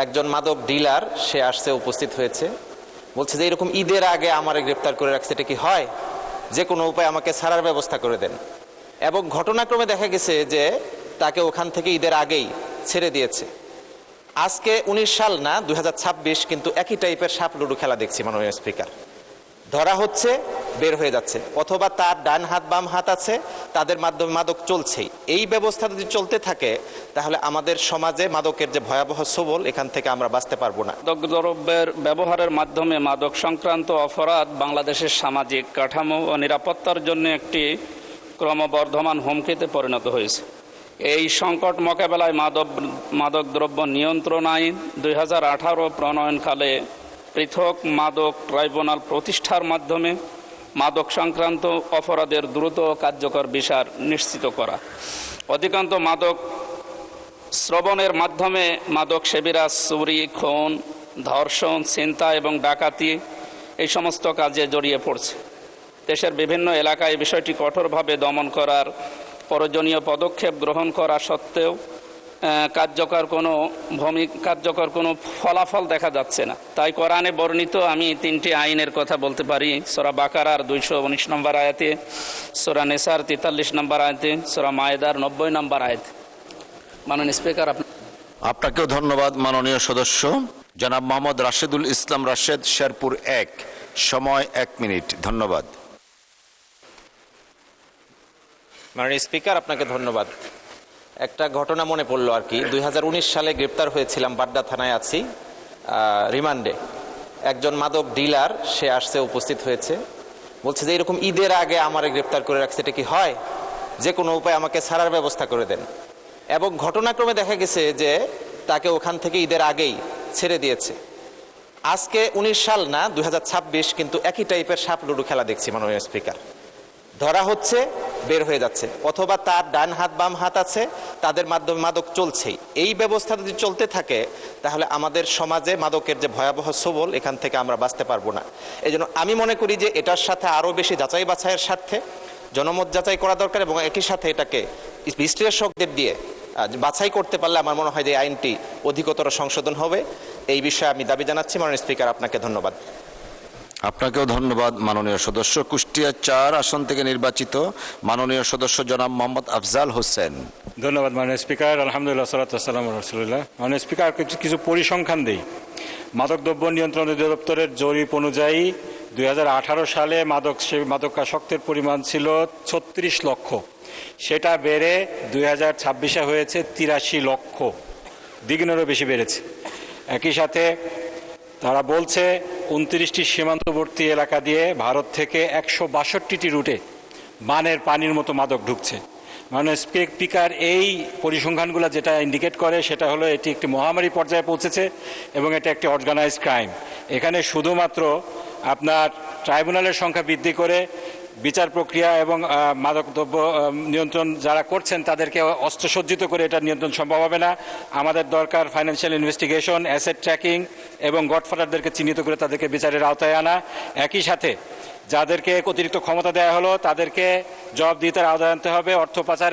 একজন মাদক ডিলার সে আসছে, উপস্থিত হয়েছে, বলছে যে এরকম ঈদের আগে আমারে গ্রেপ্তার করে রাখছে, এটা কি হয়? যে কোনো উপায় আমাকে ছাড়ার ব্যবস্থা করে দেন। এবং ঘটনাক্রমে দেখা গেছে যে তাকে ওখান থেকে ঈদের আগেই ছেড়ে দিয়েছে। আজকে 19 সাল না 2026, কিন্তু একই টাইপের সাপ লুডু খেলা দেখছি মাননীয় স্পিকার। ধরা হচ্ছে, বের হয়ে যাচ্ছে, অথবা তার ডান হাত বাম হাত আছে, তাদের মাধ্যমে মাদক চলছেই। এই ব্যবস্থা যদি চলতে থাকে তাহলে আমাদের সমাজে মাদকের যে ভয়াবহ সবল, এখান থেকে আমরা বাঁচতে পারবো না। মাদক দ্রব্যের ব্যবহারের মাধ্যমে মাদক সংক্রান্ত অপরাধ বাংলাদেশের সামাজিক কাঠামো ও নিরাপত্তার জন্য একটি ক্রমবর্ধমান হুমকিতে পরিণত হয়েছে। এই সংকট মোকাবেলায় মাদক দ্রব্য নিয়ন্ত্রণ আইন 2018 প্রণয়নকালে পৃথক মাদক ট্রাইব্যুনাল প্রতিষ্ঠার মাধ্যমে মাদক সংক্রান্ত অপরাধের দ্রুত ও কার্যকর বিচার নিশ্চিত করা, অধিকাংশ মাদক শ্রবণের মাধ্যমে মাদক সেবীরা চুরি, খুন, ধর্ষণ, ছিনতাই এবং ডাকাতি এই সমস্ত কাজে জড়িয়ে পড়ছে। দেশের বিভিন্ন এলাকায় বিষয়টি কঠোরভাবে দমন করার প্রয়োজনীয় পদক্ষেপ গ্রহণ করা সত্ত্বেও কার্যকর কোনো ফলাফল দেখা যাচ্ছে না। তাই কোরআনে বর্ণিত আমি 3টি আইনের কথা বলতে পারি। সূরা বাকারার 219 নম্বর আয়াতে, সূরা নিসার 43 নম্বর আয়াতে, সূরা মায়েদার 90 নম্বর আয়াতে। মাননীয় স্পিকার, আপনাকেও ধন্যবাদ। মাননীয় সদস্য জনাব মোহাম্মদ রাশেদুল ইসলাম রাশেদ, শেরপুর 1, সময় 1 মিনিট। ধন্যবাদ। মাননীয় স্পিকার, আপনাকে ধন্যবাদ। একটা ঘটনা মনে পড়লো আর কি। 2019 সালে গ্রেপ্তার হয়েছিলাম, বাড্ডা থানায় আছি রিমান্ডে। একজন মাদক ডিলার সে আসছে, উপস্থিত হয়েছে, বলছে যে এরকম ঈদের আগে আমারে গ্রেপ্তার করে রাখছে, এটা কি হয়? যে কোনো উপায় আমাকে ছাড়ার ব্যবস্থা করে দেন। এবং ঘটনাক্রমে দেখা গেছে যে তাকে ওখান থেকে ঈদের আগেই ছেড়ে দিয়েছে। আজকে 19 সাল না 2026, কিন্তু একই টাইপের সাপ লুডু খেলা দেখছি মাননীয় স্পিকার। ধরা হচ্ছে, বের হয়ে যাচ্ছে, অথবা তার ডান হাত বাম হাত আছে, তাদের মাধ্যমে মাদক চলছেই। এই ব্যবস্থা যদি চলতে থাকে তাহলে আমাদের সমাজে মাদকের যে ভয়াবহ সবল, এখান থেকে আমরা বাঁচতে পারবো না। এই জন্য আমি মনে করি যে এটার সাথে আরও বেশি যাচাই বাছাইয়ের স্বার্থে জনমত যাচাই করা দরকার, এবং একই সাথে এটাকে বিশ্লেষকদের দিয়ে বাছাই করতে পারলে আমার মনে হয় যে আইনটি অধিকতর সংশোধন হবে। এই বিষয়ে আমি দাবি জানাচ্ছি। মাননীয় স্পিকার, আপনাকে ধন্যবাদ। আপনাকেও ধন্যবাদ। মাননীয় সদস্য কুষ্টিয়া 4 আসন থেকে নির্বাচিত মাননীয় সদস্য জনাব মোহাম্মদ আফজাল হোসেন। ধন্যবাদ মাননীয় স্পিকার। আলহামদুলিল্লাহ, সালাতু ওয়াসসালামু আলা রাসূলিল্লাহ। মাননীয় স্পিকার, কিছু পরিসংখ্যান দেই। মাদকদ্রব্য নিয়ন্ত্রণ অধিদপ্তরের জরিপ অনুযায়ী 2018 সালে মাদকাসক্তের পরিমাণ ছিল 36 লক্ষ। সেটা বেড়ে 2026-এ হয়েছে 83 লক্ষ, দ্বিগুণেরও বেশি বেড়েছে। একই সাথে তারা বলছে 29টি সীমান্তবর্তী এলাকা দিয়ে ভারত থেকে 162টি রুটে বানের পানির মতো মাদক ঢুকছে। মাননীয় স্পিকার, এই পরিসংখ্যানগুলো যেটা ইন্ডিকেট করে সেটা হলো এটি একটি মহামারী পর্যায়ে পৌঁছেছে এবং এটা একটি অর্গানাইজড ক্রাইম। এখানে শুধুমাত্র আপনার ট্রাইব্যুনালের সংখ্যা বৃদ্ধি করে বিচার প্রক্রিয়া এবং মাদকদ্রব্য নিয়ন্ত্রণ যারা করছেন তাদেরকে অস্ত্রসজ্জিত করে এটা নিয়ন্ত্রণ সম্ভব হবে না। আমাদের দরকার ফাইন্যান্সিয়াল ইনভেস্টিগেশন, অ্যাসেট ট্র্যাকিং এবং গডফাদারদেরকে চিহ্নিত করে তাদেরকে বিচারের আওতায় আনা। একই সাথে যাদেরকে অতিরিক্ত ক্ষমতা দেওয়া হলো তাদেরকে জবাবদিহিতার আওতায় আনতে হবে। অর্থ পাচার